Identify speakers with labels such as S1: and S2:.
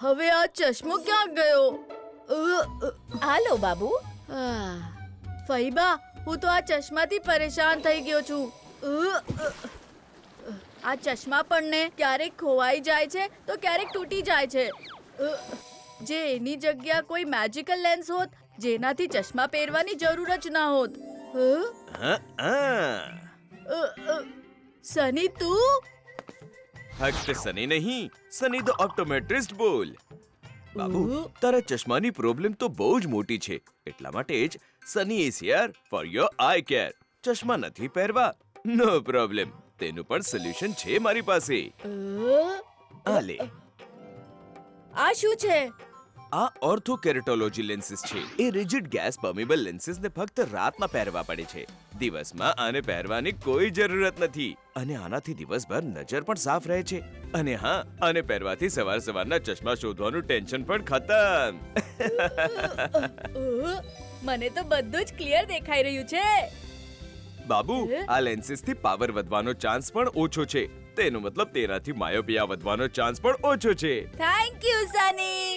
S1: હવે આ ચશ્મો ક્યાં ગયો?
S2: હાલો બાબુ.
S1: ફઈબા, હું તો આ ચશ્માથી પરેશાન થઈ ગયો છું. આ ચશ્મા પણ ને ક્યારેક ખોવાઈ જાય છે તો ક્યારેક તૂટી જાય છે. જે એની જગ્યા કોઈ મેજિકલ લેન્સ હોત જેનાથી ચશ્મા પહેરવાની જરૂર જ ના હોત. સની તું?
S3: ફક્ત સની નહીં, સની ધ ઓપ્ટોમેટ્રિસ્ટ બોલ. બાબુ, તારા ચશ્માની પ્રોબ્લેમ તો બહુ જ મોટી છે, એટલા માટે જ Sunny is here for your I care. ચશ્મા નથી પહેરવા? નો પ્રોબ્લેમ, તેનું પણ સોલ્યુશન છે મારી પાસે. આ લે.
S1: આ શું છે?
S3: આ ઓર્થોકેરેટોલોજી લેન્સીસ છે. એ રિજિડ ગેસ પરમિબલ લેન્સીસને ફક્ત રાતમાં પહેરવા પડે છે. દિવસમાં આને પહેરવાની કોઈ જરૂરત નથી અને આનાથી દિવસભર નજર પણ સાફ રહે છે. અને હા, આને પહેરવાથી સવારના ચશ્મા શોધવાનું ટેન્શન પણ ખતમ.
S1: મને તો બધું જ ક્લિયર દેખાઈ રહ્યું છે.
S3: બાબુ, આ લેન્સીસથી પાવર વધવાનો ચાન્સ પણ ઓછો છે. તેનો મતલબ તેનાથી માયોપિયા વધવાનો ચાન્સ પણ ઓછો છે.
S1: Thank you Sunny.